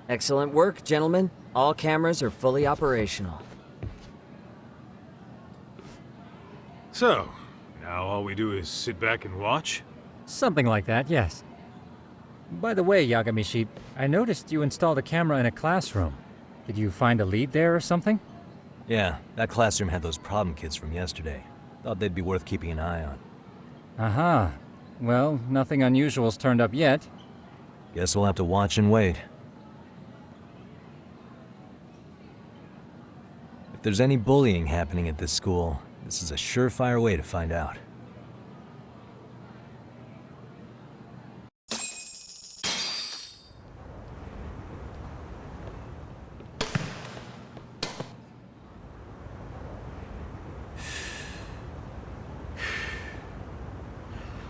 Excellent work, gentlemen. All cameras are fully operational. So, now all we do is sit back and watch? Something like that, yes. By the way, Yagamishi, I noticed you installed a camera in a classroom. Did you find a lead there or something? Yeah, that classroom had those problem kids from yesterday. Thought they'd be worth keeping an eye on. Aha. Well, nothing unusual's turned up yet. Guess we'll have to watch and wait. If there's any bullying happening at this school, this is a surefire way to find out.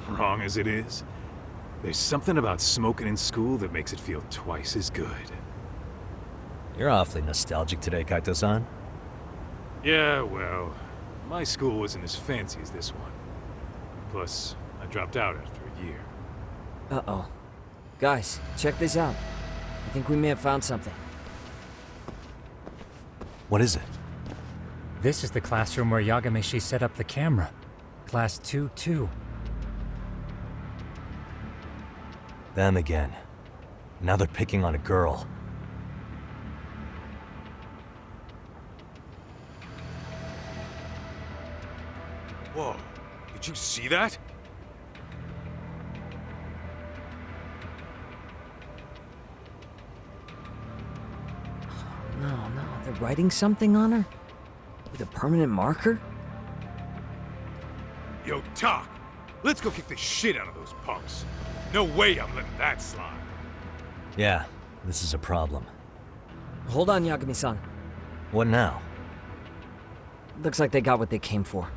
Wrong as it is, there's something about smoking in school that makes it feel twice as good. You're awfully nostalgic today, Kaito-san. Yeah, well, my school wasn't as fancy as this one. Plus, I dropped out after a year. Uh-oh. Guys, check this out. I think we may have found something. What is it? This is the classroom where Yagamishi set up the camera. Class 2-2. Them again. Now they're picking on a girl. Whoa, did you see that? No, they're writing something on her? With a permanent marker? Yo, Tak, let's go kick the shit out of those punks. No way I'm letting that slide. Yeah, this is a problem. Hold on, Yagami-san. What now? Looks like they got what they came for.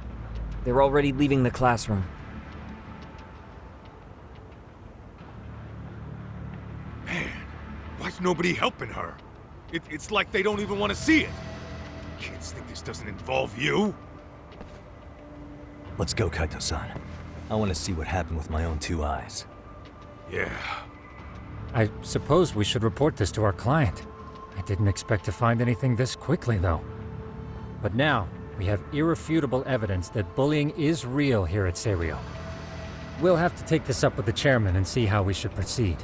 They're already leaving the classroom. Man, why's nobody helping her? It's like they don't even want to see it. Kids think this doesn't involve you? Let's go, Kaito-san. I want to see what happened with my own two eyes. Yeah. I suppose we should report this to our client. I didn't expect to find anything this quickly, though. But now, we have irrefutable evidence that bullying is real here at Seiryo. We'll have to take this up with the chairman and see how we should proceed.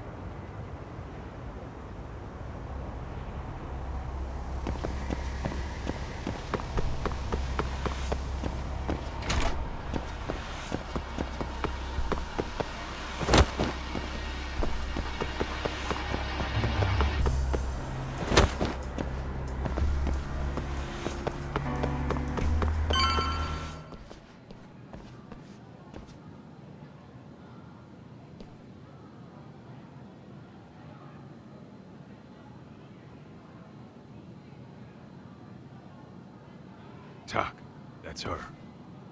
Tak, that's her.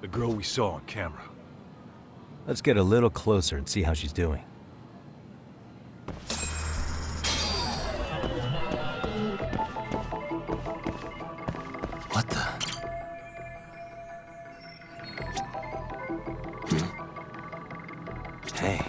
The girl we saw on camera. Let's get a little closer and see how she's doing. What the? Hey.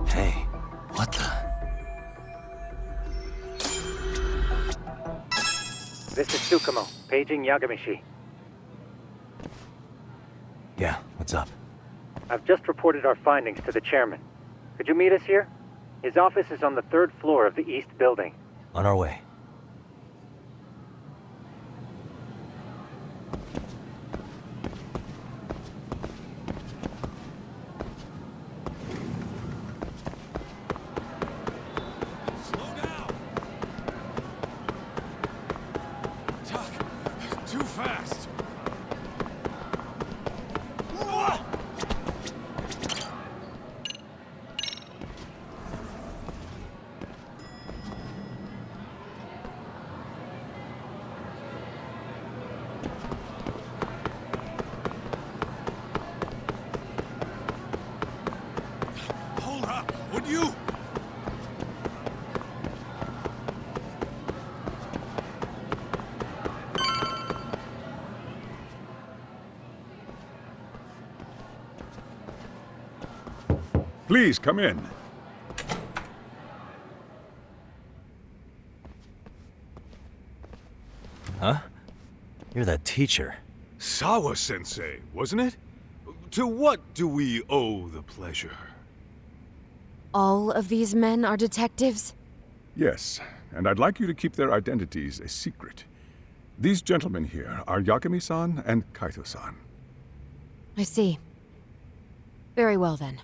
Hey, what the? This is Tsukumo, paging Yagamishi. Yeah, what's up? I've just reported our findings to the chairman. Could you meet us here? His office is on the 3rd floor of the east building. On our way. Too fast! Please, come in. Huh? You're that teacher. Sawa-sensei, wasn't it? To what do we owe the pleasure? All of these men are detectives? Yes, and I'd like you to keep their identities a secret. These gentlemen here are Yagami-san and Kaito-san. I see. Very well then.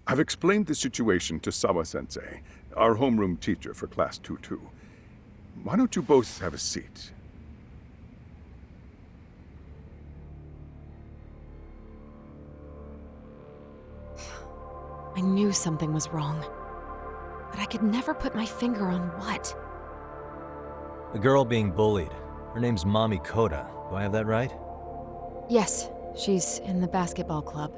I've explained the situation to Sawa-sensei, our homeroom teacher for Class 2-2. Why don't you both have a seat? I knew something was wrong. But I could never put my finger on what. The girl being bullied. Her name's Mami Koda. Do I have that right? Yes, she's in the basketball club.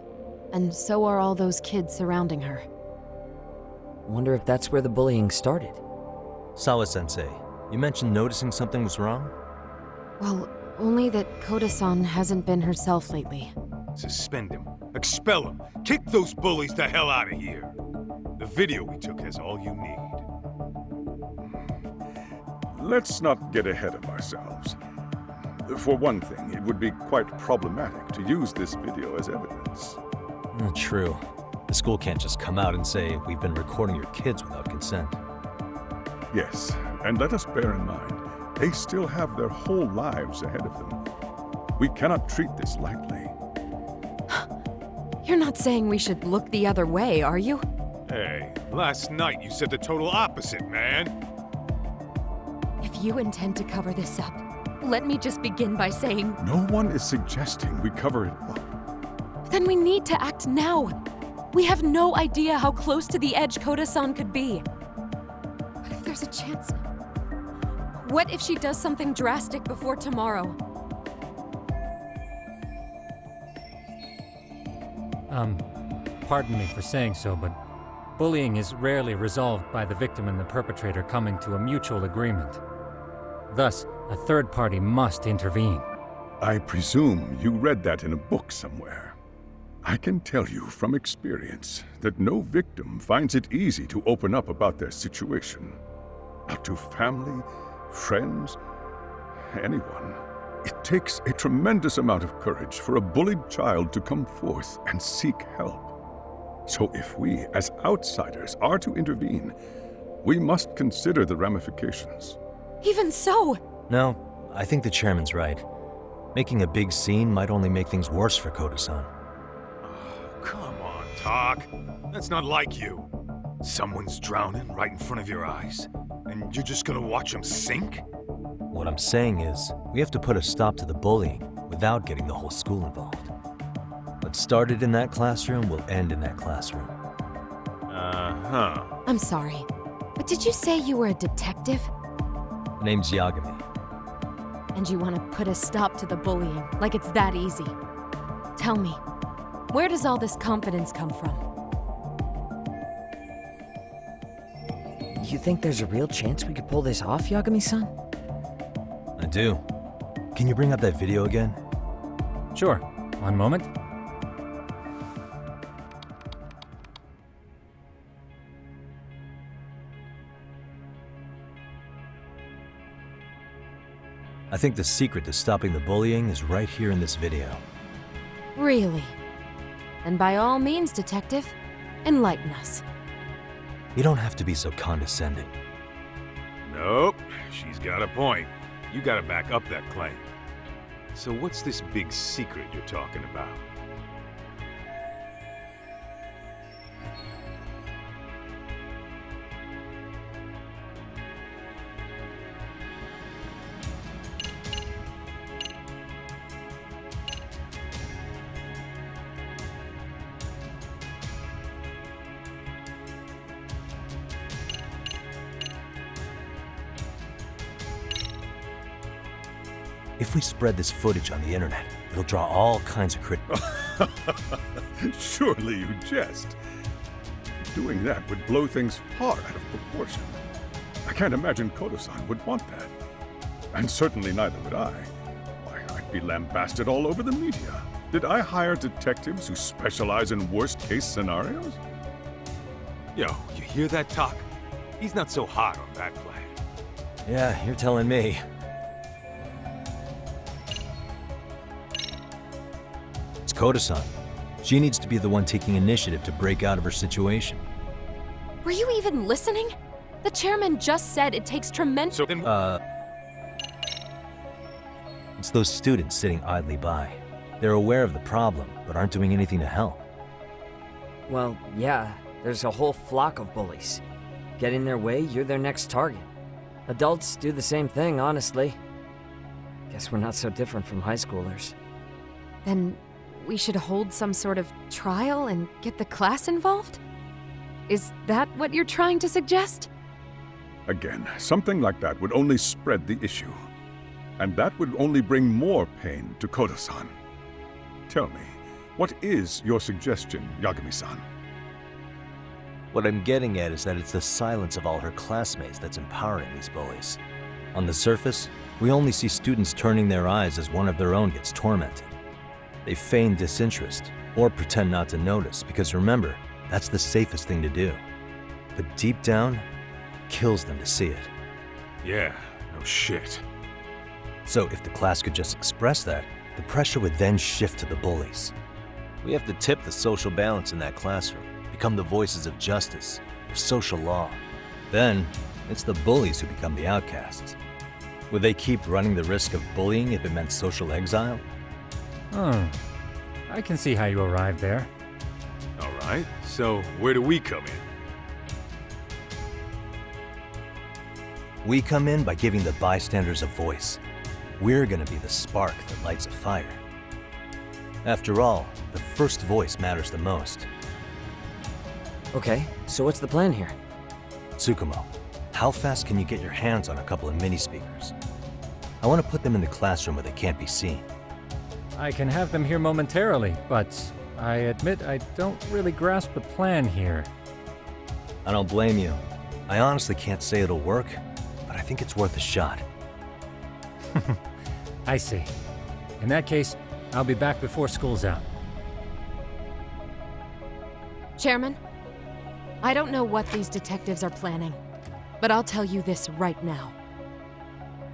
And so are all those kids surrounding her. Wonder if that's where the bullying started. Sawa-sensei, you mentioned noticing something was wrong? Well, only that Koda-san hasn't been herself lately. Suspend him. Expel him. Kick those bullies the hell out of here. The video we took has all you need. Let's not get ahead of ourselves. For one thing, it would be quite problematic to use this video as evidence. True. The school can't just come out and say, we've been recording your kids without consent. Yes, and let us bear in mind, they still have their whole lives ahead of them. We cannot treat this lightly. You're not saying we should look the other way, are you? Hey, last night you said the total opposite, man. If you intend to cover this up, let me just begin by saying... No one is suggesting we cover it up. Then we need to act now. We have no idea how close to the edge Koda-san could be. What if there's a chance? What if she does something drastic before tomorrow? Pardon me for saying so, but bullying is rarely resolved by the victim and the perpetrator coming to a mutual agreement. Thus, a third party must intervene. I presume you read that in a book somewhere. I can tell you from experience that no victim finds it easy to open up about their situation. Not to family, friends, anyone. It takes a tremendous amount of courage for a bullied child to come forth and seek help. So if we, as outsiders, are to intervene, we must consider the ramifications. Even so! No, I think the chairman's right. Making a big scene might only make things worse for Koda-san. Come on, Talk. That's not like you. Someone's drowning right in front of your eyes, and you're just gonna watch them sink? What I'm saying is, we have to put a stop to the bullying without getting the whole school involved. What started in that classroom will end in that classroom. Uh-huh. I'm sorry, but did you say you were a detective? Her name's Yagami. And you want to put a stop to the bullying, like it's that easy? Tell me, where does all this confidence come from? You think there's a real chance we could pull this off, Yagami-san? I do. Can you bring up that video again? Sure. One moment. I think the secret to stopping the bullying is right here in this video. Really? Then by all means, detective, enlighten us. You don't have to be so condescending. Nope, she's got a point. You gotta back up that claim. So what's this big secret you're talking about? If we spread this footage on the internet, it'll draw all kinds of Surely you jest. Doing that would blow things far out of proportion. I can't imagine Kodo-san would want that. And certainly neither would I. Why, be lambasted all over the media. Did I hire detectives who specialize in worst-case scenarios? Yo, you hear that, Talk? He's not so hot on that plan. Yeah, you're telling me. It's Koda-san. She needs to be the one taking initiative to break out of her situation. Were you even listening? The chairman just said it takes tremendous. So then, It's those students sitting idly by. They're aware of the problem, but aren't doing anything to help. Well, yeah, there's a whole flock of bullies. Get in their way, you're their next target. Adults do the same thing, honestly. Guess we're not so different from high schoolers. Then we should hold some sort of trial and get the class involved? Is that what you're trying to suggest? Again, something like that would only spread the issue. And that would only bring more pain to Koda-san. Tell me, what is your suggestion, Yagami-san? What I'm getting at is that it's the silence of all her classmates that's empowering these bullies. On the surface, we only see students turning their eyes as one of their own gets tormented. They feign disinterest, or pretend not to notice, because remember, that's the safest thing to do. But deep down, it kills them to see it. yeah, no shit. So if the class could just express that, the pressure would then shift to the bullies. We have to tip the social balance in that classroom, become the voices of justice, of social law. Then, it's the bullies who become the outcasts. Would they keep running the risk of bullying if it meant social exile? I can see how you arrived there. All right, so where do we come in? We come in by giving the bystanders a voice. We're gonna be the spark that lights a fire. After all, the first voice matters the most. Okay, so what's the plan here? Tsukumo, how fast can you get your hands on a couple of mini speakers? I want to put them in the classroom where they can't be seen. I can have them here momentarily, but I admit I don't really grasp the plan here. I don't blame you. I honestly can't say it'll work, but I think it's worth a shot. I see. In that case, I'll be back before school's out. Chairman, I don't know what these detectives are planning, but I'll tell you this right now.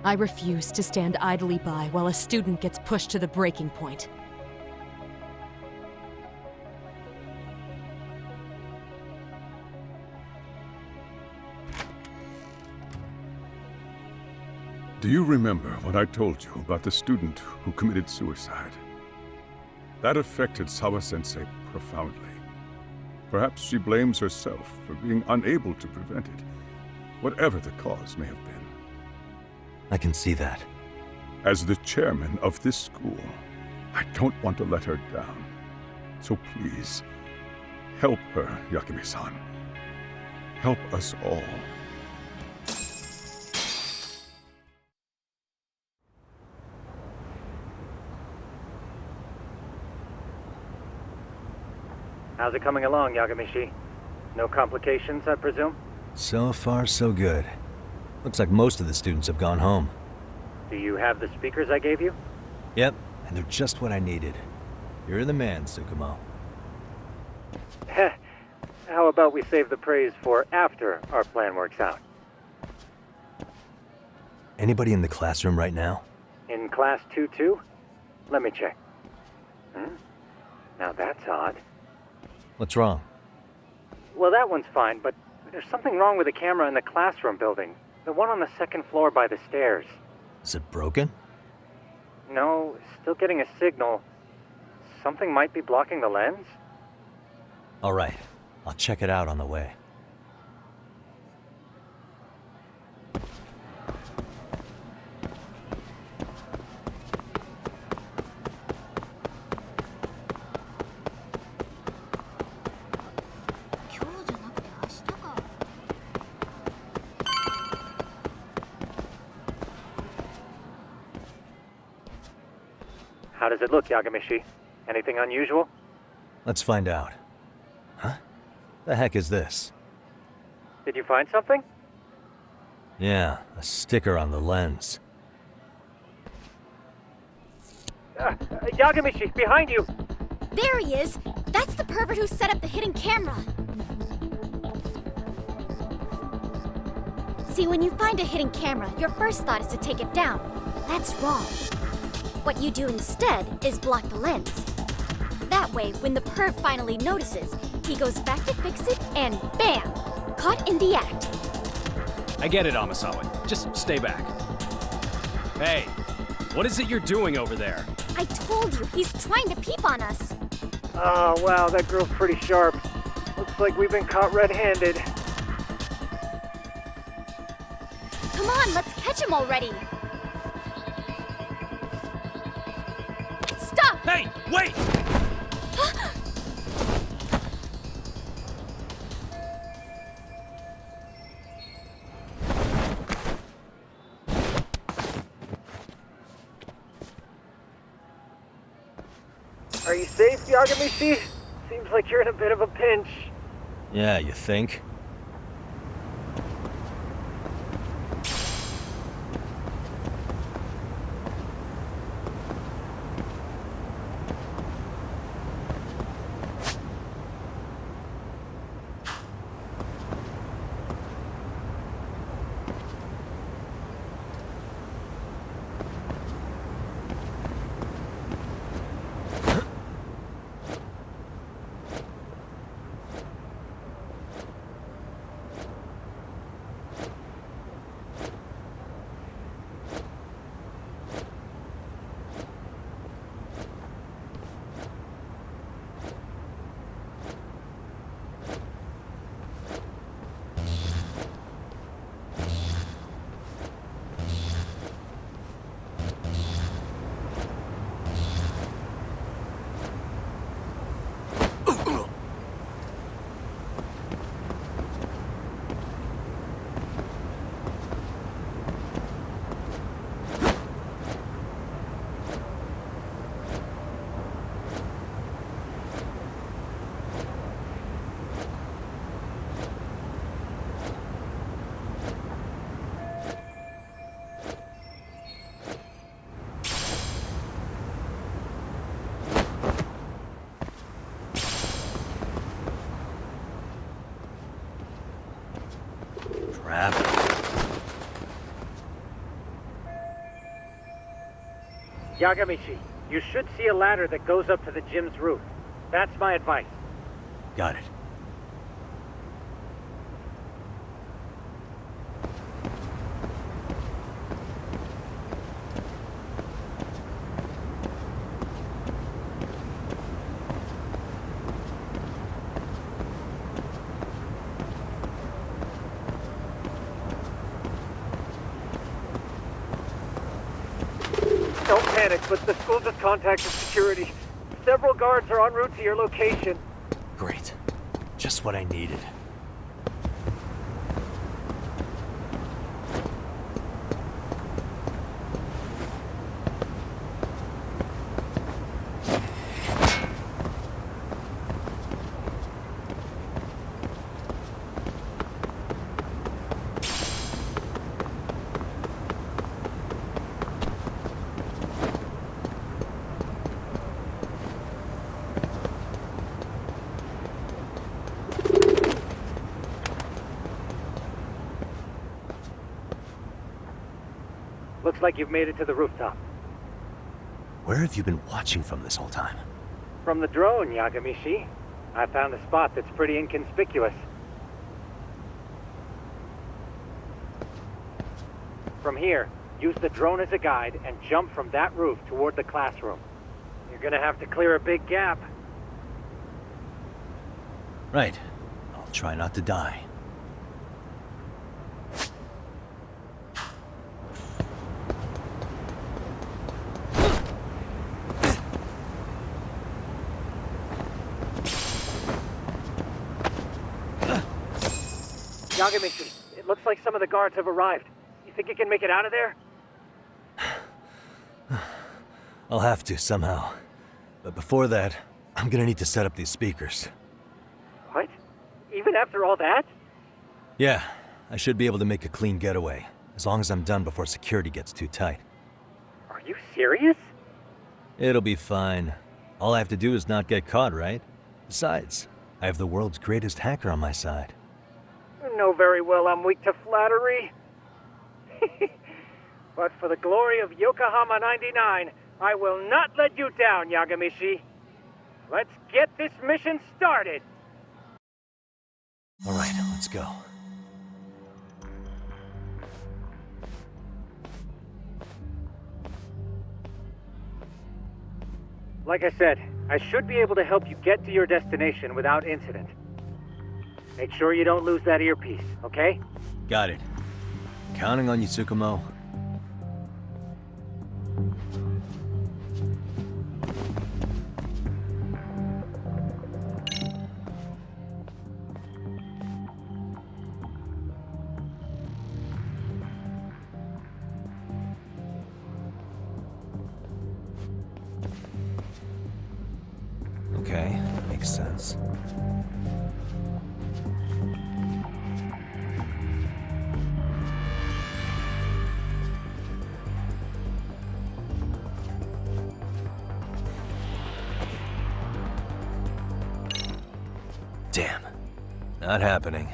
I refuse to stand idly by while a student gets pushed to the breaking point. Do you remember what I told you about the student who committed suicide? That affected Sawa-sensei profoundly. Perhaps she blames herself for being unable to prevent it, whatever the cause may have been. I can see that. As the chairman of this school, I don't want to let her down. So please, help her, Yagami-san. Help us all. How's it coming along, Yagamishi? No complications, I presume? So far, so good. Looks like most of the students have gone home. Do you have the speakers I gave you? Yep, and they're just what I needed. You're the man, Tsukumo. Heh. How about we save the praise for after our plan works out? Anybody in the classroom right now? In class 2-2? Let me check. Now that's odd. What's wrong? Well, that one's fine, but there's something wrong with the camera in the classroom building. The one on the second floor by the stairs. Is it broken? No, still getting a signal. Something might be blocking the lens? All right, I'll check it out on the way. How does it look, Yagamishi? Anything unusual? Let's find out. Huh? The heck is this? Did you find something? Yeah, a sticker on the lens. Yagamishi, behind you! There he is! That's the pervert who set up the hidden camera! See, when you find a hidden camera, your first thought is to take it down. That's wrong. What you do instead is block the lens. That way, when the perv finally notices, he goes back to fix it and bam! Caught in the act. I get it, Amasawa. Just stay back. Hey, what is it you're doing over there? I told you, he's trying to peep on us. Oh, wow, that girl's pretty sharp. Looks like we've been caught red-handed. Come on, let's catch him already. Stop! Hey, wait! Are you safe, Yagamishi? Seems like you're in a bit of a pinch. Yeah, you think? Crap. Yagamishi, you should see a ladder that goes up to the gym's roof. That's my advice. Got it. Don't panic, but the school just contacted security. Several guards are en route to your location. Great. Just what I needed. Looks like you've made it to the rooftop. Where have you been watching from this whole time? From the drone, Yagamishi. I found a spot that's pretty inconspicuous. From here, use the drone as a guide and jump from that roof toward the classroom. You're gonna have to clear a big gap. Right. I'll try not to die. Yagamishi, it looks like some of the guards have arrived. You think you can make it out of there? I'll have to, somehow. But before that, I'm gonna need to set up these speakers. What? Even after all that? Yeah, I should be able to make a clean getaway, as long as I'm done before security gets too tight. Are you serious? It'll be fine. All I have to do is not get caught, right? Besides, I have the world's greatest hacker on my side. You know very well I'm weak to flattery. But for the glory of Yokohama 99, I will not let you down, Yagamishi. Let's get this mission started. All right, let's go. Like I said, I should be able to help you get to your destination without incident. Make sure you don't lose that earpiece, okay? Got it. Counting on you, Tsukumo. Okay, makes sense. Damn. Not happening.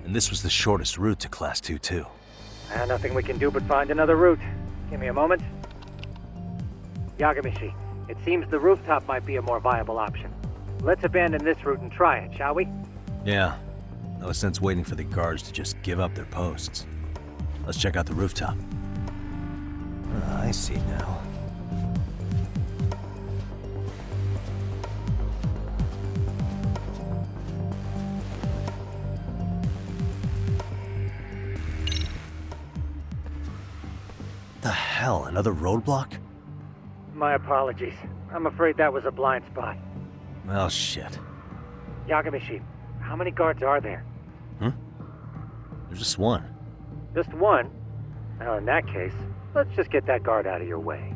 And this was the shortest route to Class 2, too. Nothing we can do but find another route. Give me a moment. Yagamishi, it seems the rooftop might be a more viable option. Let's abandon this route and try it, shall we? Yeah. No sense waiting for the guards to just give up their posts. Let's check out the rooftop. I see now. The hell, another roadblock? My apologies. I'm afraid that was a blind spot. Well, shit. Yagamishi, how many guards are there? There's just one. Just one? Well, in that case, let's just get that guard out of your way.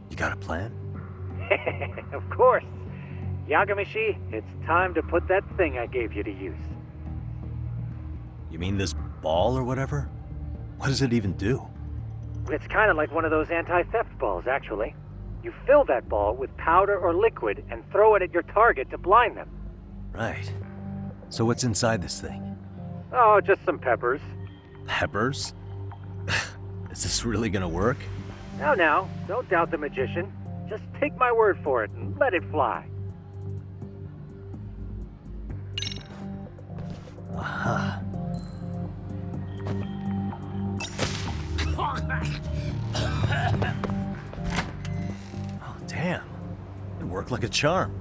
You got a plan? Of course. Yagamishi, it's time to put that thing I gave you to use. You mean this ball or whatever? What does it even do? It's kind of like one of those anti-theft balls, actually. You fill that ball with powder or liquid and throw it at your target to blind them. Right. So what's inside this thing? Oh, just some peppers. Peppers? Is this really gonna work? Now, don't doubt the magician. Just take my word for it and let it fly. Aha. Oh, damn. It worked like a charm.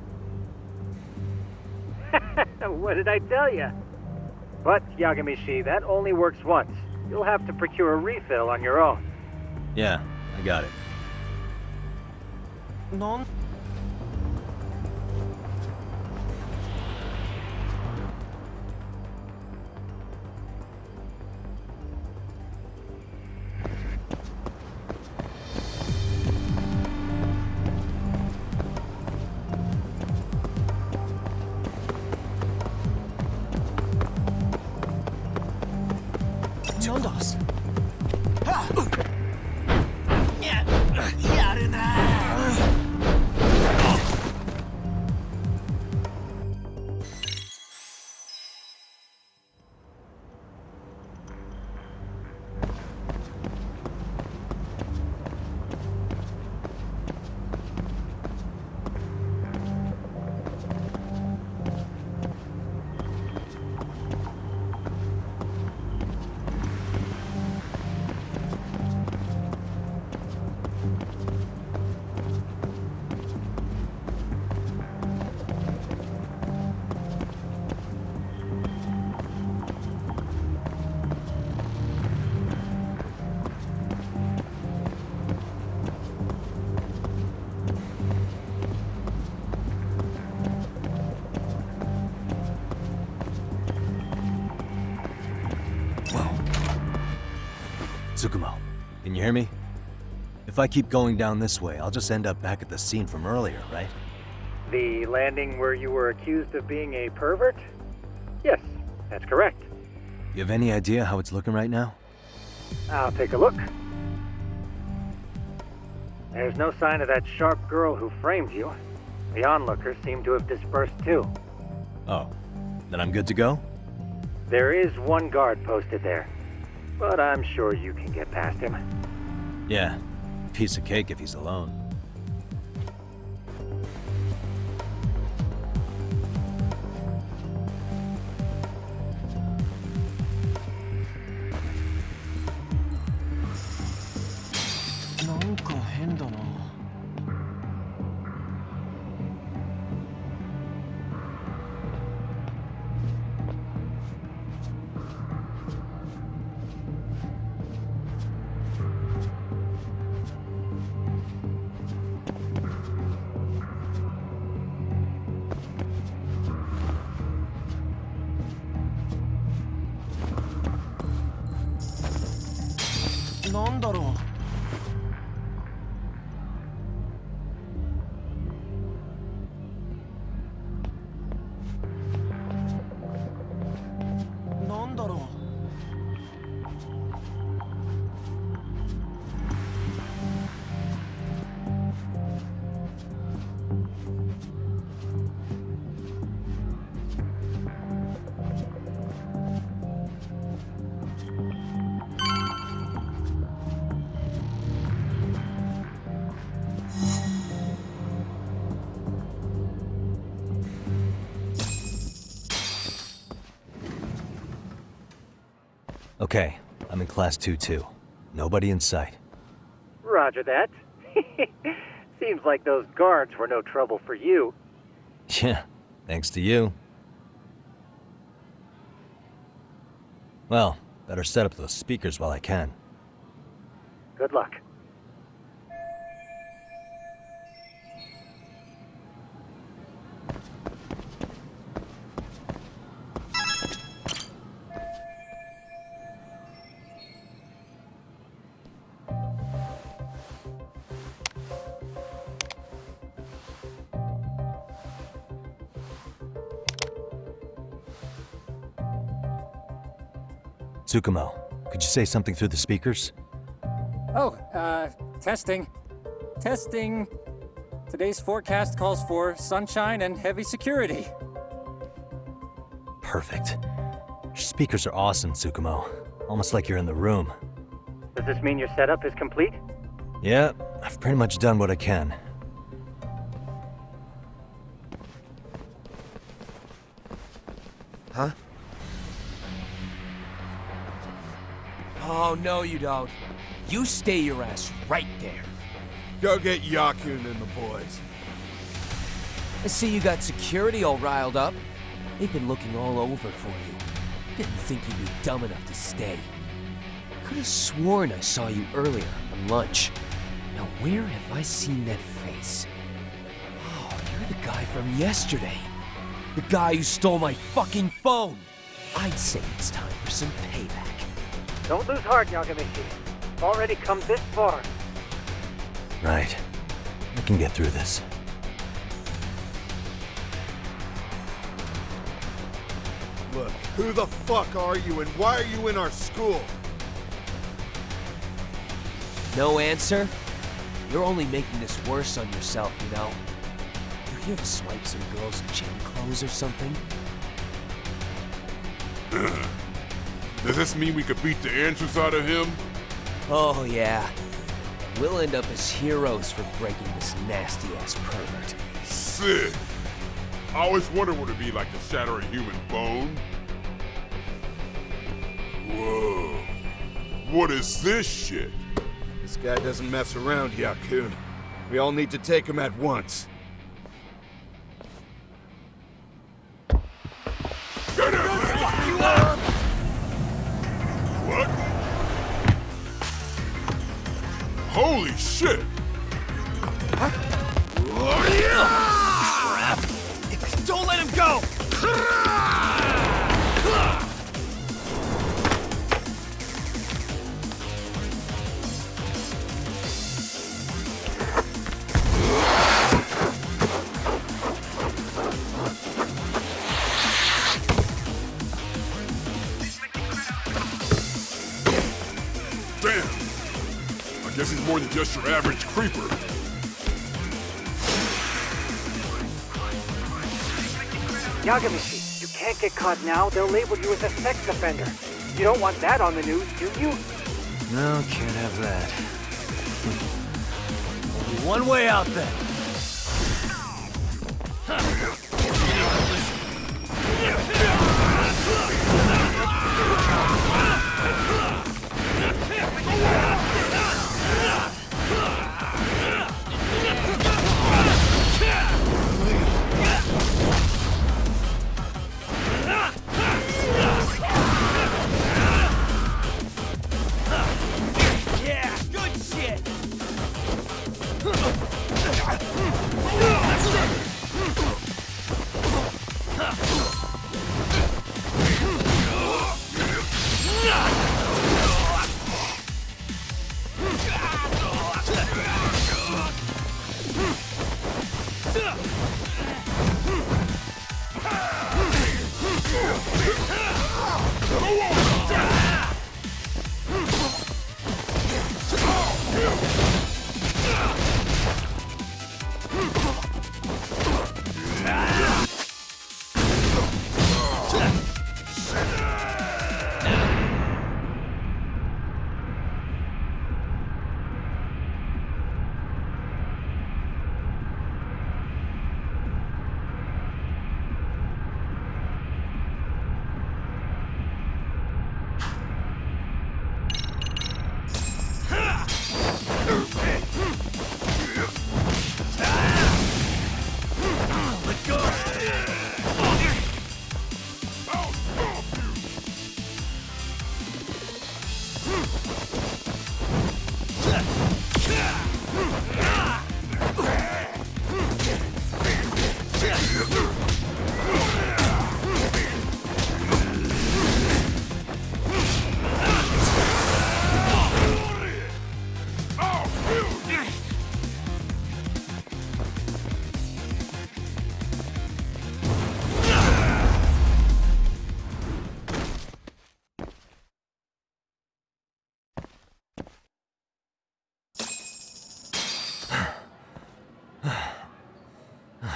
What did I tell you? But, Yagamishi, that only works once. You'll have to procure a refill on your own. Yeah, I got it. Tsukumo, can you hear me? If I keep going down this way, I'll just end up back at the scene from earlier, right? The landing where you were accused of being a pervert? Yes, that's correct. You have any idea how it's looking right now? I'll take a look. There's no sign of that sharp girl who framed you. The onlookers seem to have dispersed too. Oh, then I'm good to go? There is one guard posted there, but I'm sure you can get past him. Yeah, piece of cake if he's alone. Okay, I'm in class 2-2. Nobody in sight. Roger that. Seems like those guards were no trouble for you. Yeah, thanks to you. Well, better set up those speakers while I can. Good luck. Tsukumo, could you say something through the speakers? Oh, testing. Testing. Today's forecast calls for sunshine and heavy security. Perfect. Your speakers are awesome, Tsukumo. Almost like you're in the room. Does this mean your setup is complete? Yeah, I've pretty much done what I can. Huh? Oh, no you don't. You stay your ass right there. Go get Yakun and the boys. I see you got security all riled up. They've been looking all over for you. Didn't think you'd be dumb enough to stay. Could have sworn I saw you earlier on lunch. Now where have I seen that face? Oh, you're the guy from yesterday. The guy who stole my fucking phone. I'd say it's time for some payback. Don't lose heart, Yagamichi. You've already come this far. Right. I can get through this. Look, who the fuck are you and why are you in our school? No answer? You're only making this worse on yourself, you know? You here to swipe some girls in gym clothes or something? Does this mean we could beat the answers out of him? Oh yeah. We'll end up as heroes for breaking this nasty-ass pervert. Sick. I always wondered what it'd be like to shatter a human bone. Whoa. What is this shit? This guy doesn't mess around, Yakun. We all need to take him at once. Get him! Fuck you up! What? Holy shit! Crap! Don't let him go! more than just your average creeper. Yagamishi, you can't get caught now. They'll label you as a sex offender. You don't want that on the news, do you? No, can't have that. Only one way out then.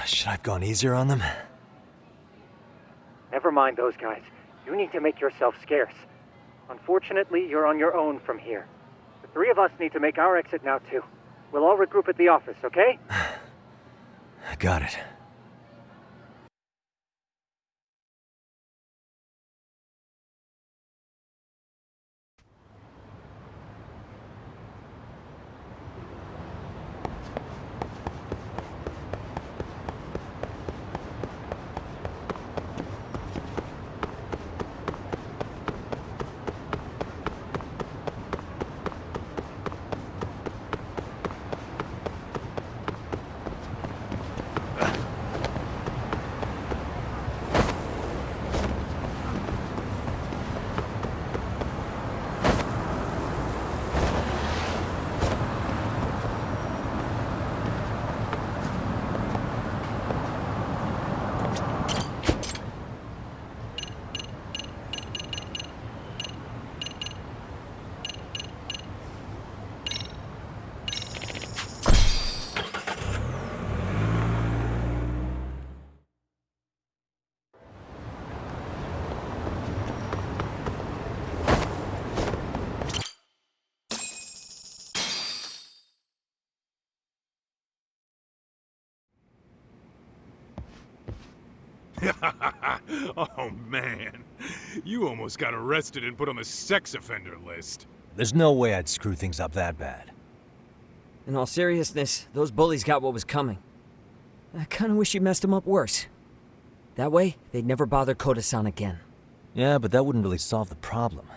Should I have gone easier on them? Never mind those guys. You need to make yourself scarce. Unfortunately, you're on your own from here. The three of us need to make our exit now, too. We'll all regroup at the office, okay? Got it. Oh, man. You almost got arrested and put on the sex offender list. There's no way I'd screw things up that bad. In all seriousness, those bullies got what was coming. I kinda wish you messed them up worse. That way, they'd never bother Koda-san again. Yeah, but that wouldn't really solve the problem.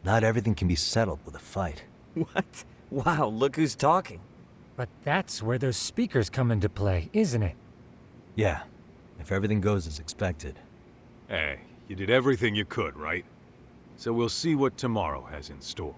Not everything can be settled with a fight. What? Wow, look who's talking. But that's where those speakers come into play, isn't it? Yeah, if everything goes as expected. Hey, you did everything you could, right? So we'll see what tomorrow has in store.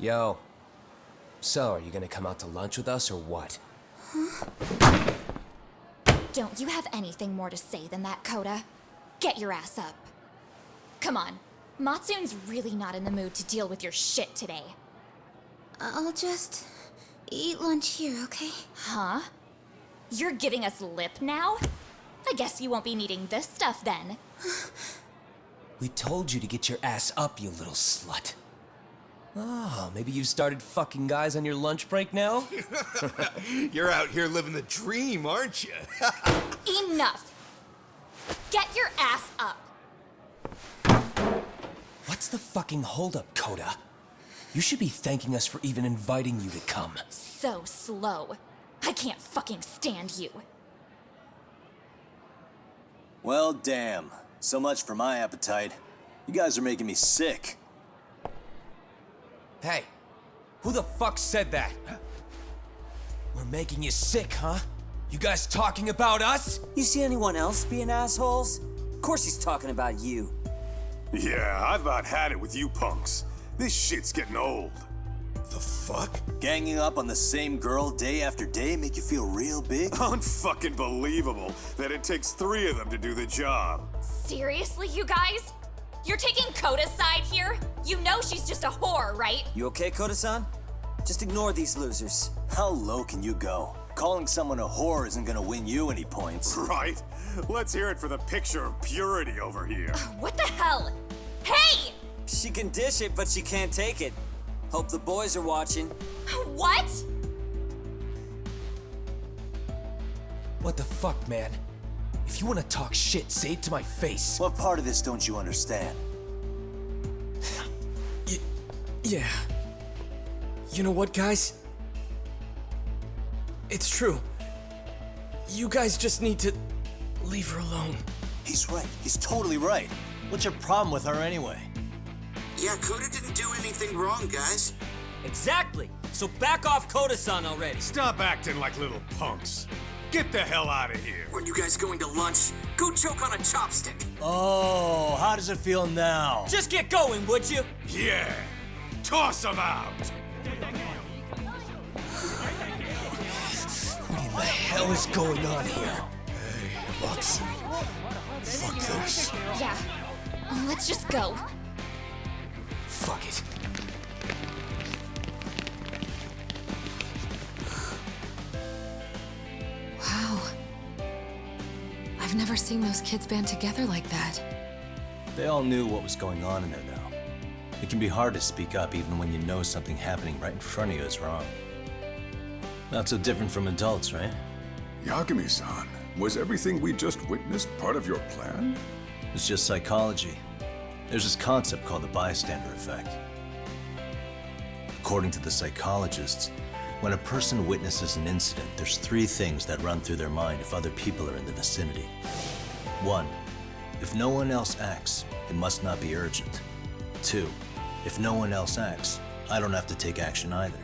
Yo. So, are you gonna come out to lunch with us or what? Don't you have anything more to say than that, Coda? Get your ass up. Come on. Matsune's really not in the mood to deal with your shit today. I'll just eat lunch here, okay? Huh? You're giving us lip now? I guess you won't be needing this stuff then. We told you to get your ass up, you little slut. Oh, maybe you've started fucking guys on your lunch break now? You're out here living the dream, aren't you? Enough! Get your ass up! What's the fucking holdup, Coda? You should be thanking us for even inviting you to come. So slow. I can't fucking stand you. Well, damn. So much for my appetite. You guys are making me sick. Hey, who the fuck said that? We're making you sick, huh? You guys talking about us? You see anyone else being assholes? Of course he's talking about you. Yeah, I've about had it with you punks. This shit's getting old. The fuck? Ganging up on the same girl day after day make you feel real big? Unfucking believable that it takes 3 of them to do the job. Seriously, you guys? You're taking Coda's side here? You know she's just a whore, right? You okay, Koda-san? Just ignore these losers. How low can you go? Calling someone a whore isn't gonna win you any points. Right? Let's hear it for the picture of purity over here. What the hell? Hey! She can dish it, but she can't take it. Hope the boys are watching. What? What the fuck, man? If you want to talk shit, say it to my face. What part of this don't you understand? Yeah. You know what, guys? It's true. You guys just need to leave her alone. He's right. He's totally right. What's your problem with her anyway? Yeah, Coda didn't do anything wrong, guys. Exactly. So back off Koda-san already. Stop acting like little punks. Get the hell out of here. When you guys going to lunch, go choke on a chopstick. Oh, how does it feel now? Just get going, would you? Yeah. Toss them out. What in the hell is going on here? Hey, Matsu. Fuck this. Yeah. Let's just go. Fuck it. Wow. I've never seen those kids band together like that. They all knew what was going on in there now. It can be hard to speak up even when you know something happening right in front of you is wrong. Not so different from adults, right? Yagami-san, was everything we just witnessed part of your plan? It's just psychology. There's this concept called the bystander effect. According to the psychologists, when a person witnesses an incident, there's 3 things that run through their mind if other people are in the vicinity. 1, if no one else acts, it must not be urgent. 2, if no one else acts, I don't have to take action either.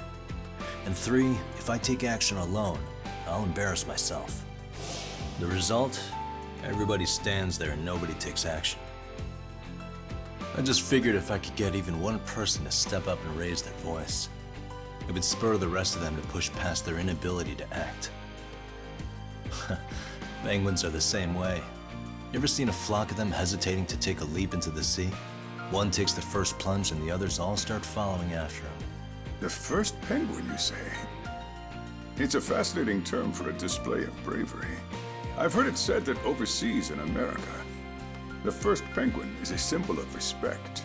And 3, if I take action alone, I'll embarrass myself. The result? Everybody stands there and nobody takes action. I just figured if I could get even one person to step up and raise their voice, it would spur the rest of them to push past their inability to act. Penguins are the same way. You ever seen a flock of them hesitating to take a leap into the sea? One takes the first plunge and the others all start following after him. The first penguin, you say? It's a fascinating term for a display of bravery. I've heard it said that overseas in America, the first penguin is a symbol of respect.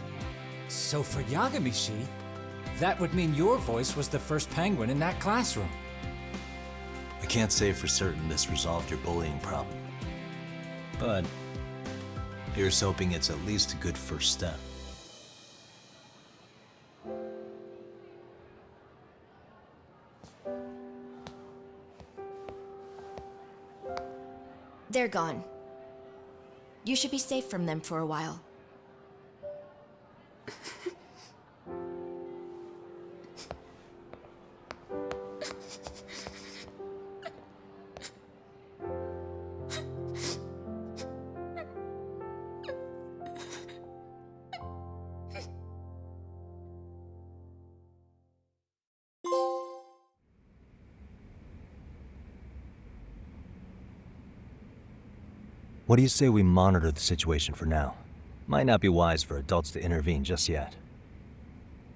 So for Yagami-shi, that would mean your voice was the first penguin in that classroom. I can't say for certain this resolved your bullying problem. But here's hoping it's at least a good first step. They're gone. You should be safe from them for a while. What do you say we monitor the situation for now? Might not be wise for adults to intervene just yet.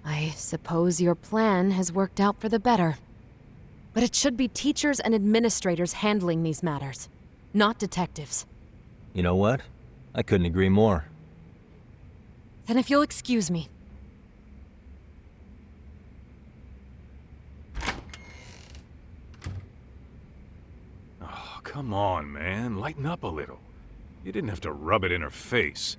I suppose your plan has worked out for the better. But it should be teachers and administrators handling these matters, not detectives. You know what? I couldn't agree more. Then if you'll excuse me. Oh, come on, man. Lighten up a little. You didn't have to rub it in her face.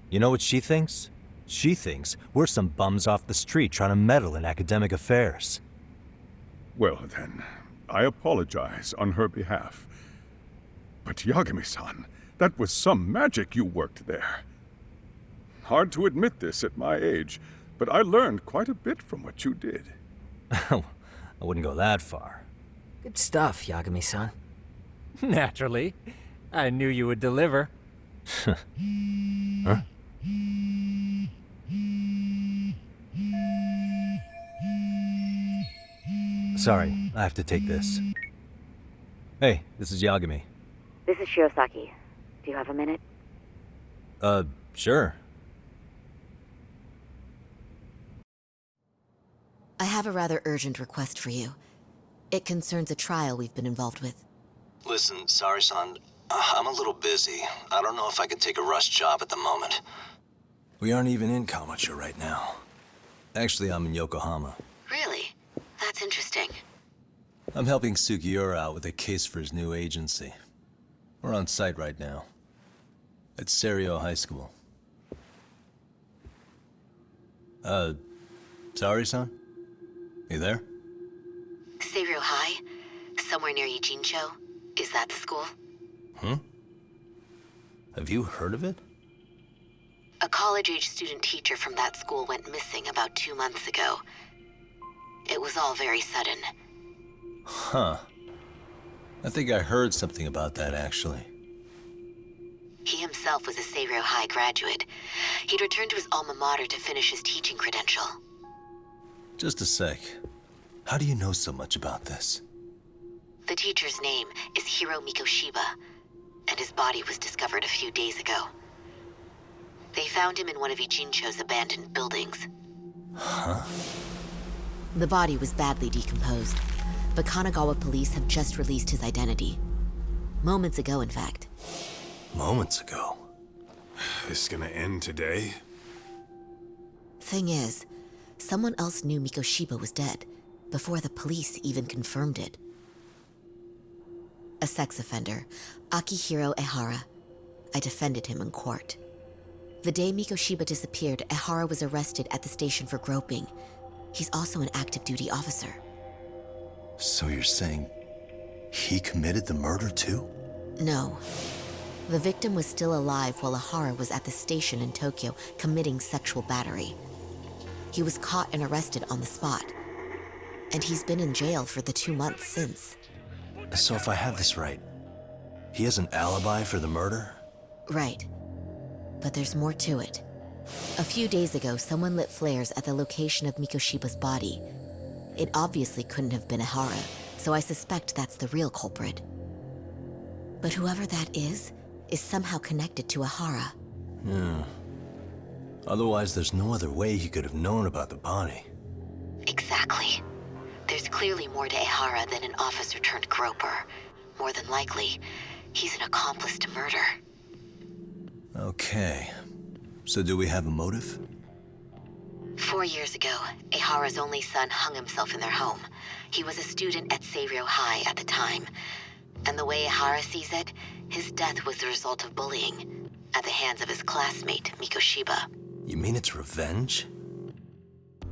You know what she thinks? She thinks we're some bums off the street trying to meddle in academic affairs. Well then, I apologize on her behalf. But Yagami-san, that was some magic you worked there. Hard to admit this at my age, but I learned quite a bit from what you did. I wouldn't go that far. Good stuff, Yagami-san. Naturally. I knew you would deliver. Huh? Sorry, I have to take this. Hey, this is Yagami. This is Shirosaki. Do you have a minute? Sure. I have a rather urgent request for you. It concerns a trial we've been involved with. Listen, Sari-san, I'm a little busy. I don't know if I can take a rush job at the moment. We aren't even in Kawachi right now. Actually, I'm in Yokohama. Really? That's interesting. I'm helping Sugiura out with a case for his new agency. We're on site right now. At Seiryo High School. Sari-san? You there? Seiryo High? Somewhere near Ijincho? Is that the school? Have you heard of it? A college-age student teacher from that school went missing about 2 months ago. It was all very sudden. Huh. I think I heard something about that, actually. He himself was a Seiryo High graduate. He'd returned to his alma mater to finish his teaching credential. Just a sec. How do you know so much about this? The teacher's name is Hiro Mikoshiba, and his body was discovered a few days ago. They found him in one of Ijincho's abandoned buildings. Huh? The body was badly decomposed, but Kanagawa police have just released his identity. Moments ago, in fact. Moments ago? This gonna end today? Thing is, someone else knew Mikoshiba was dead, before the police even confirmed it. A sex offender, Akihiro Ehara. I defended him in court. The day Mikoshiba disappeared, Ehara was arrested at the station for groping. He's also an active duty officer. So you're saying he committed the murder too? No. The victim was still alive while Ehara was at the station in Tokyo committing sexual battery. He was caught and arrested on the spot. And he's been in jail for the 2 months since. So if I have this right, he has an alibi for the murder? Right. But there's more to it. A few days ago, someone lit flares at the location of Mikoshiba's body. It obviously couldn't have been Ehara, so I suspect that's the real culprit. But whoever that is somehow connected to Ehara. Yeah. Otherwise, there's no other way he could have known about the body. Exactly. There's clearly more to Ehara than an officer-turned-groper. More than likely, he's an accomplice to murder. Okay. So do we have a motive? 4 years ago, Ehara's only son hung himself in their home. He was a student at Seiryo High at the time. And the way Ehara sees it, his death was the result of bullying at the hands of his classmate, Mikoshiba. You mean it's revenge?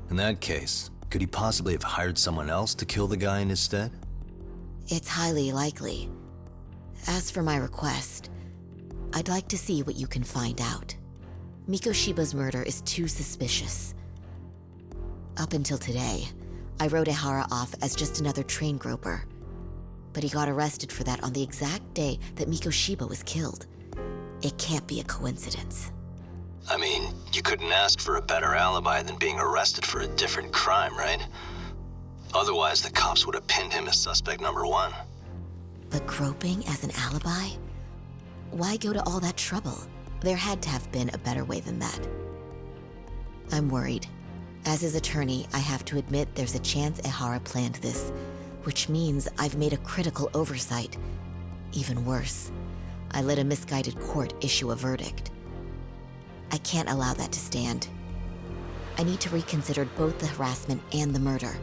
In that case, could he possibly have hired someone else to kill the guy in his stead? It's highly likely. As for my request, I'd like to see what you can find out. Mikoshiba's murder is too suspicious. Up until today, I wrote Ehara off as just another train groper. But he got arrested for that on the exact day that Mikoshiba was killed. It can't be a coincidence. I mean, you couldn't ask for a better alibi than being arrested for a different crime, right? Otherwise, the cops would have pinned him as suspect number 1. But groping as an alibi? Why go to all that trouble? There had to have been a better way than that. I'm worried. As his attorney, I have to admit there's a chance Ehara planned this, which means I've made a critical oversight. Even worse, I let a misguided court issue a verdict. I can't allow that to stand. I need to reconsider both the harassment and the murder.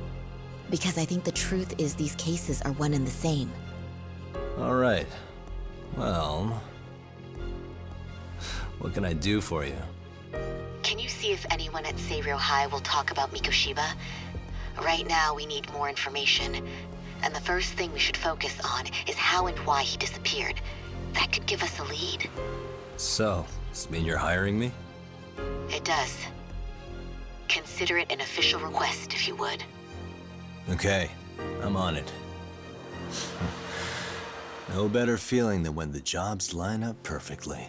Because I think the truth is these cases are one and the same. All right. Well, what can I do for you? Can you see if anyone at Seiryō High will talk about Mikoshiba? Right now, we need more information. And the first thing we should focus on is how and why he disappeared. That could give us a lead. So, does this mean you're hiring me? It does. Consider it an official request, if you would. Okay, I'm on it. No better feeling than when the jobs line up perfectly.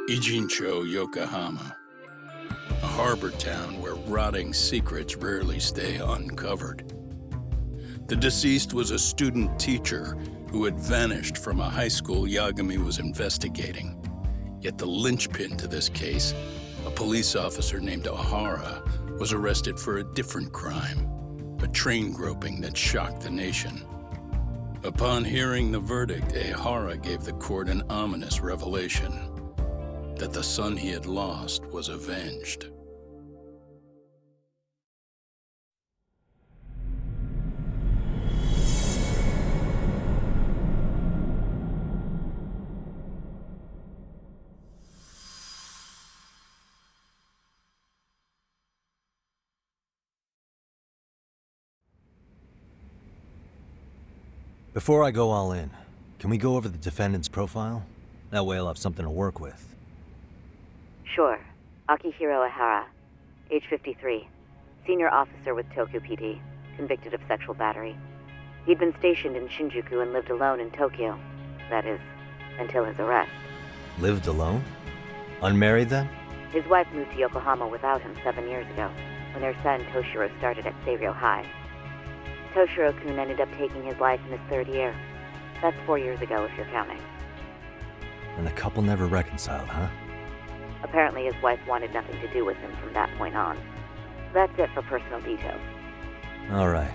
Ijincho, Yokohama. A harbor town where rotting secrets rarely stay uncovered. The deceased was a student teacher who had vanished from a high school Yagami was investigating. Yet the linchpin to this case, a police officer named Ehara, was arrested for a different crime, a train groping that shocked the nation. Upon hearing the verdict, Ehara gave the court an ominous revelation, that the son he had lost was avenged. Before I go all in, can we go over the defendant's profile? That way I'll have something to work with. Sure. Akihiro Ehara, age 53, senior officer with Tokyo PD, convicted of sexual battery. He'd been stationed in Shinjuku and lived alone in Tokyo. That is, until his arrest. Lived alone? Unmarried then? His wife moved to Yokohama without him 7 years ago, when their son Toshiro started at Seiryō High. Toshiro-kun ended up taking his life in his 3rd year. That's 4 years ago, if you're counting. And the couple never reconciled, huh? Apparently his wife wanted nothing to do with him from that point on. That's it for personal details. All right.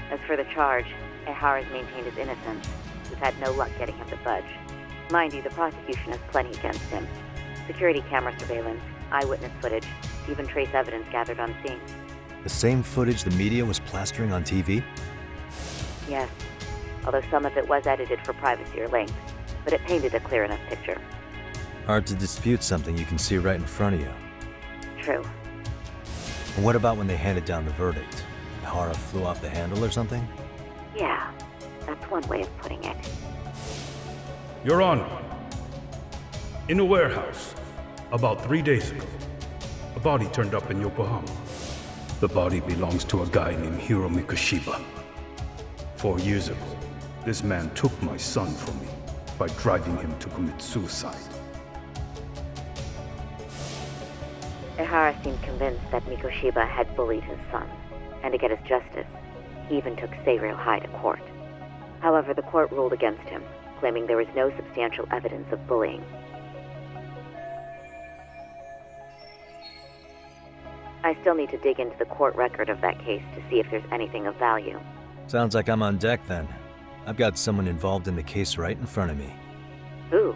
As for the charge, Ehara's maintained his innocence. We've had no luck getting him to budge. Mind you, the prosecution has plenty against him. Security camera surveillance, eyewitness footage, even trace evidence gathered on scene. The same footage the media was plastering on TV? Yes, although some of it was edited for privacy or length, but it painted a clear enough picture. Hard to dispute something you can see right in front of you. True. And what about when they handed down the verdict? Ehara flew off the handle or something? Yeah, that's one way of putting it. Your Honor, in a warehouse, about 3 days ago, a body turned up in Yokohama. The body belongs to a guy named Hiro Mikoshiba. 4 years ago, this man took my son from me by driving him to commit suicide. Ehara seemed convinced that Mikoshiba had bullied his son, and to get his justice, he even took Seiryō High to court. However, the court ruled against him, claiming there was no substantial evidence of bullying. I still need to dig into the court record of that case to see if there's anything of value. Sounds like I'm on deck then. I've got someone involved in the case right in front of me. Who?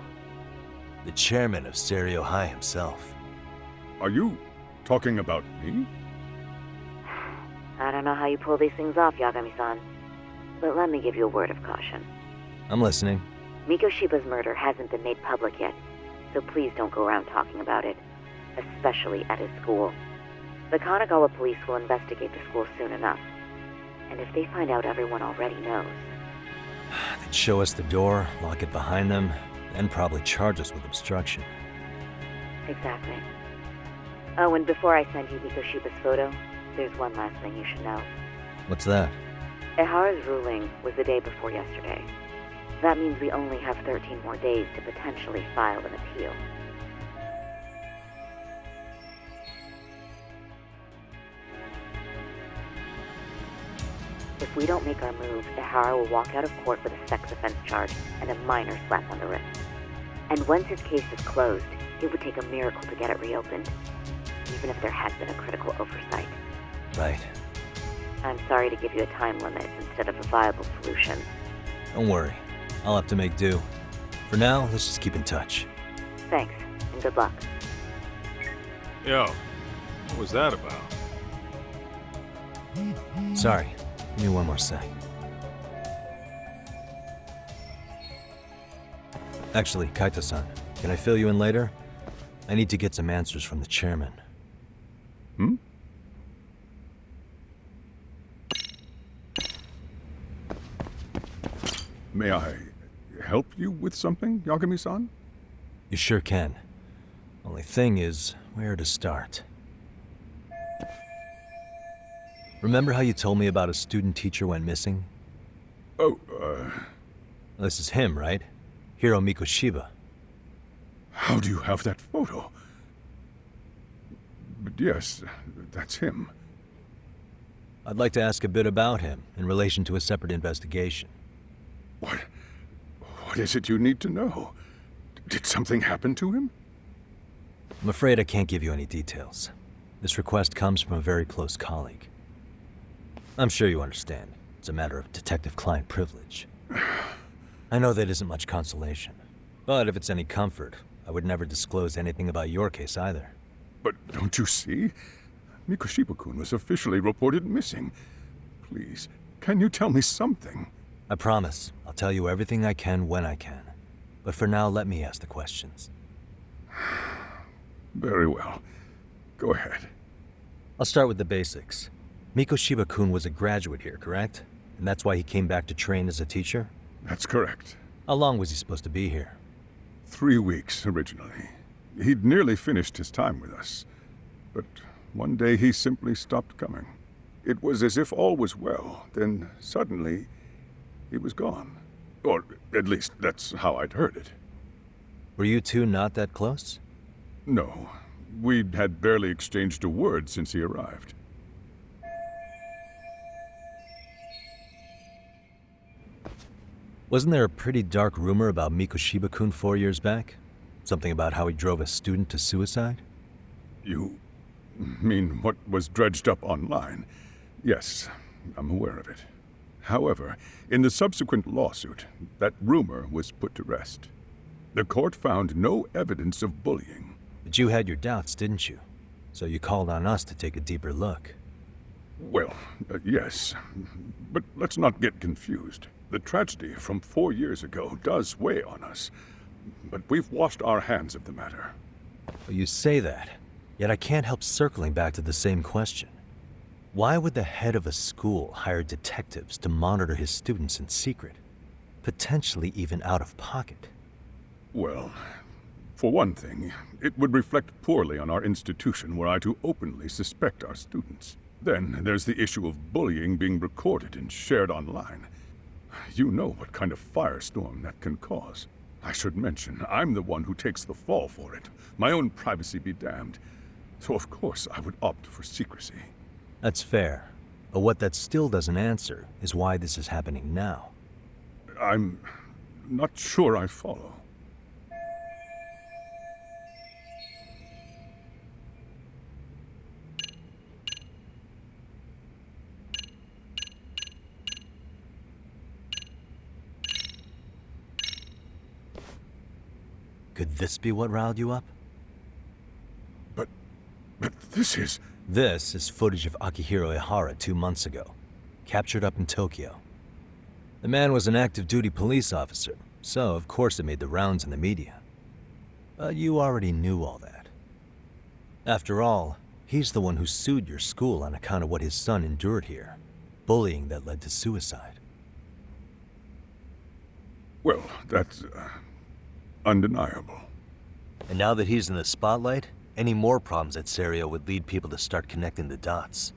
The chairman of Seiryō High himself. Are you talking about me? I don't know how you pull these things off, Yagami-san. But let me give you a word of caution. I'm listening. Mikoshiba's murder hasn't been made public yet, so please don't go around talking about it, especially at his school. The Kanagawa police will investigate the school soon enough. And if they find out everyone already knows... They'd show us the door, lock it behind them, then probably charge us with obstruction. Exactly. Oh, and before I send you Mikoshiba's photo, there's one last thing you should know. What's that? Ehara's ruling was the day before yesterday. That means we only have 13 more days to potentially file an appeal. If we don't make our move, Ihara will walk out of court with a sex offense charge and a minor slap on the wrist. And once his case is closed, it would take a miracle to get it reopened, even if there had been a critical oversight. Right. I'm sorry to give you a time limit instead of a viable solution. Don't worry. I'll have to make do. For now, let's just keep in touch. Thanks, and good luck. Yo, what was that about? Sorry. Give me one more sec. Actually, Kaito-san, can I fill you in later? I need to get some answers from the chairman. Hmm? May I help you with something, Yagami-san? You sure can. Only thing is, where to start? Remember how you told me about a student teacher went missing? Oh, This is him, right? Hiro Mikoshiba. How do you have that photo? But yes, that's him. I'd like to ask a bit about him in relation to a separate investigation. What is it you need to know? Did something happen to him? I'm afraid I can't give you any details. This request comes from a very close colleague. I'm sure you understand. It's a matter of detective-client privilege. I know that isn't much consolation. But if it's any comfort, I would never disclose anything about your case either. But don't you see? Mikoshiba-kun was officially reported missing. Please, can you tell me something? I promise. I'll tell you everything I can when I can. But for now, let me ask the questions. Very well. Go ahead. I'll start with the basics. Mikoshiba-kun was a graduate here, correct? And that's why he came back to train as a teacher? That's correct. How long was he supposed to be here? 3 weeks, originally. He'd nearly finished his time with us. But one day he simply stopped coming. It was as if all was well, then suddenly he was gone. Or at least that's how I'd heard it. Were you two not that close? No. We'd had barely exchanged a word since he arrived. Wasn't there a pretty dark rumor about Mikoshiba-kun 4 years back? Something about how he drove a student to suicide? You mean what was dredged up online? Yes, I'm aware of it. However, in the subsequent lawsuit, that rumor was put to rest. The court found no evidence of bullying. But you had your doubts, didn't you? So you called on us to take a deeper look. Well, yes. But let's not get confused. The tragedy from 4 years ago does weigh on us. But we've washed our hands of the matter. Well, you say that, yet I can't help circling back to the same question. Why would the head of a school hire detectives to monitor his students in secret? Potentially even out of pocket? Well, for one thing, it would reflect poorly on our institution were I to openly suspect our students. Then there's the issue of bullying being recorded and shared online. You know what kind of firestorm that can cause. I should mention, I'm the one who takes the fall for it. My own privacy be damned. So of course I would opt for secrecy. That's fair. But what that still doesn't answer is why this is happening now. I'm not sure I follow. Could this be what riled you up? But this is... This is footage of Akihiro Ihara 2 months ago, captured up in Tokyo. The man was an active duty police officer, so of course it made the rounds in the media. But you already knew all that. After all, he's the one who sued your school on account of what his son endured here, bullying that led to suicide. Well, that's undeniable. And now that he's in the spotlight, any more problems at Serio would lead people to start connecting the dots.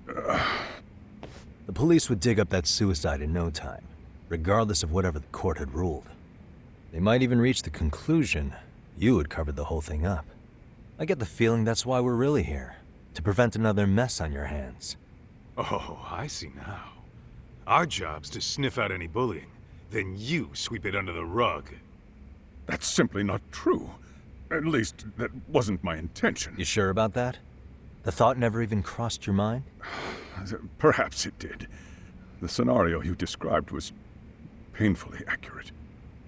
The police would dig up that suicide in no time, regardless of whatever the court had ruled. They might even reach the conclusion you had covered the whole thing up. I get the feeling that's why we're really here, to prevent another mess on your hands. Oh, I see now. Our job's to sniff out any bullying. Then you sweep it under the rug. That's simply not true. At least, that wasn't my intention. You sure about that? The thought never even crossed your mind? Perhaps it did. The scenario you described was painfully accurate.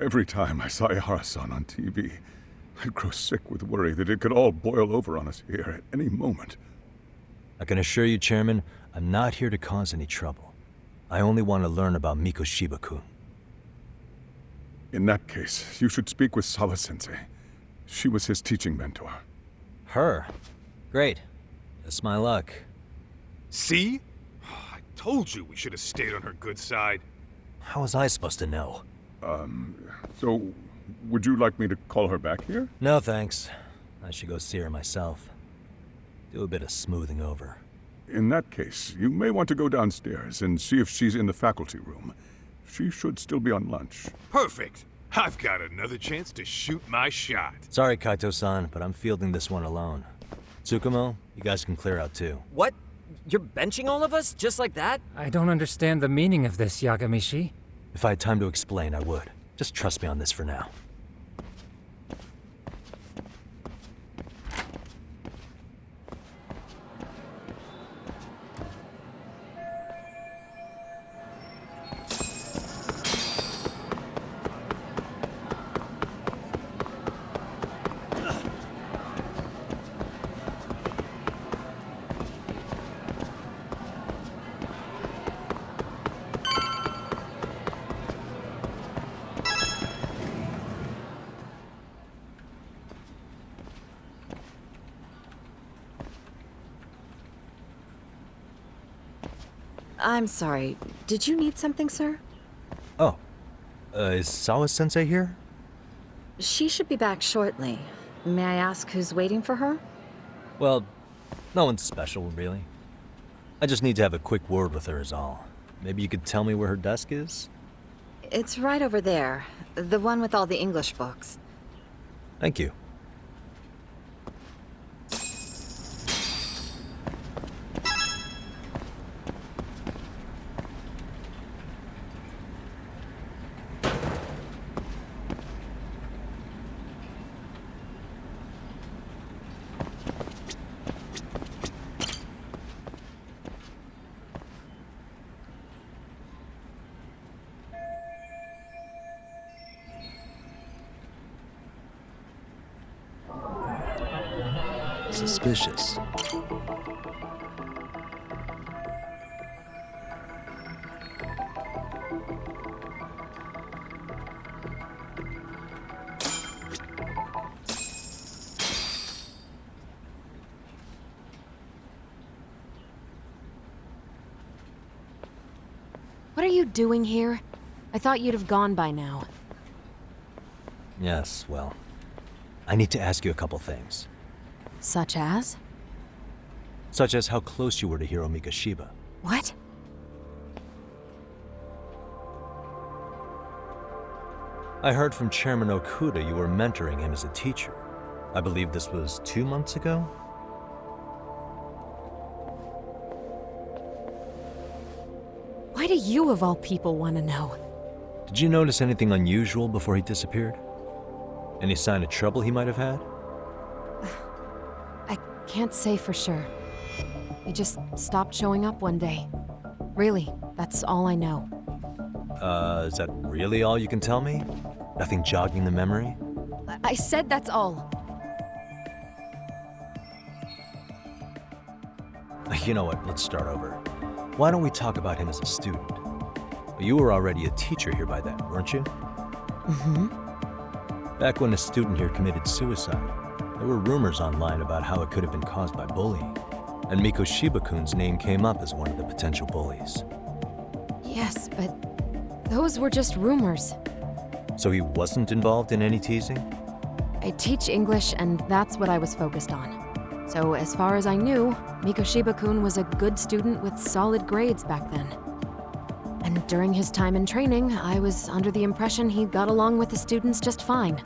Every time I saw Ihara-san on TV, I'd grow sick with worry that it could all boil over on us here at any moment. I can assure you, Chairman, I'm not here to cause any trouble. I only want to learn about Mikoshiba-kun. In that case, you should speak with Sawa-sensei. She was his teaching mentor. Her? Great. That's my luck. See? I told you we should have stayed on her good side. How was I supposed to know? So, would you like me to call her back here? No, thanks. I should go see her myself. Do a bit of smoothing over. In that case, you may want to go downstairs and see if she's in the faculty room. She should still be on lunch. Perfect! I've got another chance to shoot my shot. Sorry, Kaito-san, but I'm fielding this one alone. Tsukumo, you guys can clear out too. What? You're benching all of us? Just like that? I don't understand the meaning of this, Yagamishi. If I had time to explain, I would. Just trust me on this for now. I'm sorry. Did you need something, sir? Oh. Is Sawa-sensei here? She should be back shortly. May I ask who's waiting for her? Well, no one's special, really. I just need to have a quick word with her is all. Maybe you could tell me where her desk is? It's right over there. The one with all the English books. Thank you. Suspicious. What are you doing here? I thought you'd have gone by now. Yes, well, I need to ask you a couple things. Such as? Such as how close you were to Hiro Mikoshiba. What? I heard from Chairman Okuda you were mentoring him as a teacher. I believe this was 2 months ago? Why do you, of all people, want to know? Did you notice anything unusual before he disappeared? Any sign of trouble he might have had? I can't say for sure. He just stopped showing up one day. Really, that's all I know. Is that really all you can tell me? Nothing jogging the memory? I said that's all. You know what, let's start over. Why don't we talk about him as a student? You were already a teacher here by then, weren't you? Mm-hmm. Back when a student here committed suicide, there were rumors online about how it could have been caused by bullying. And Mikoshiba-kun's name came up as one of the potential bullies. Yes, but those were just rumors. So he wasn't involved in any teasing? I teach English, and that's what I was focused on. So as far as I knew, Mikoshiba-kun was a good student with solid grades back then. And during his time in training, I was under the impression he got along with the students just fine.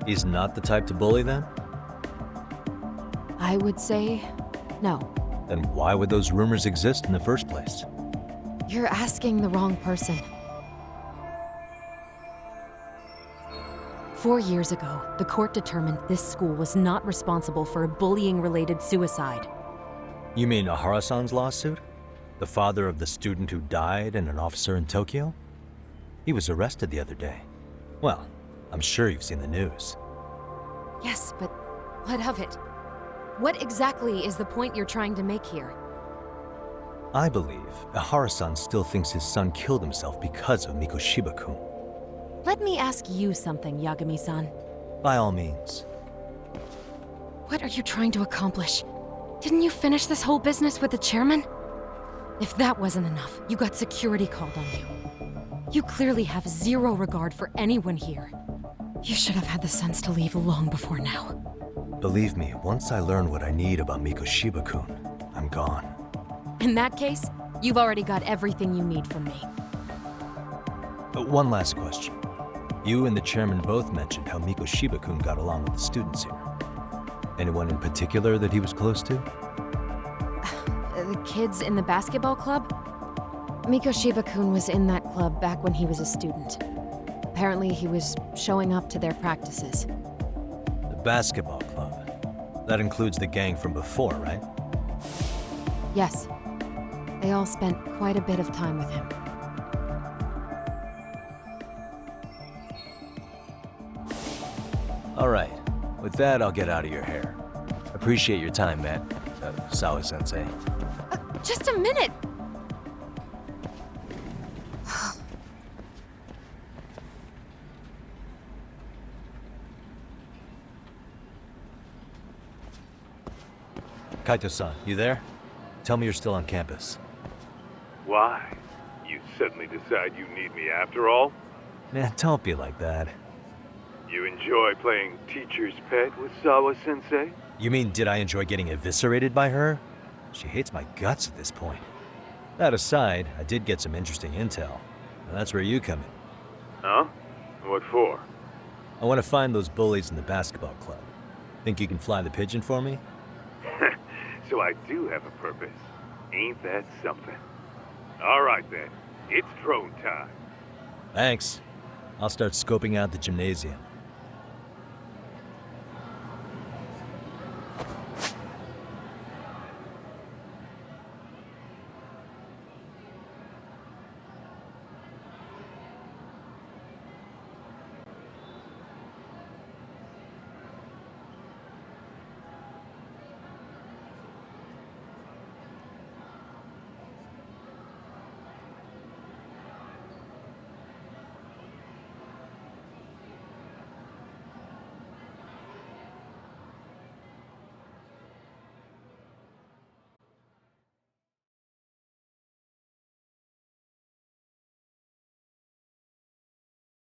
He's not the type to bully then? I would say no. Then why would those rumors exist in the first place? You're asking the wrong person. 4 years ago, the court determined this school was not responsible for a bullying-related suicide. You mean Ahara-san's lawsuit? The father of the student who died and an officer in Tokyo? He was arrested the other day. Well, I'm sure you've seen the news. Yes, but what of it? What exactly is the point you're trying to make here? I believe Ahara-san still thinks his son killed himself because of Mikoshiba-kun. Let me ask you something, Yagami-san. By all means. What are you trying to accomplish? Didn't you finish this whole business with the chairman? If that wasn't enough, you got security called on you. You clearly have zero regard for anyone here. You should have had the sense to leave long before now. Believe me, once I learn what I need about Mikoshiba-kun, I'm gone. In that case, you've already got everything you need from me. One last question. You and the chairman both mentioned how Mikoshiba-kun got along with the students here. Anyone in particular that he was close to? The kids in the basketball club? Mikoshiba-kun was in that club back when he was a student. Apparently, he was showing up to their practices. The basketball club? That includes the gang from before, right? Yes. They all spent quite a bit of time with him. All right. With that, I'll get out of your hair. Appreciate your time, Matt. Sawa-sensei. Just a minute! Kaito-san, you there? Tell me you're still on campus. Why? You suddenly decide you need me after all? Man, don't be like that. You enjoy playing teacher's pet with Sawa-sensei? You mean, did I enjoy getting eviscerated by her? She hates my guts at this point. That aside, I did get some interesting intel. And that's where you come in. Huh? What for? I want to find those bullies in the basketball club. Think you can fly the pigeon for me? So I do have a purpose. Ain't that something? All right then. It's drone time. Thanks. I'll start scoping out the gymnasium.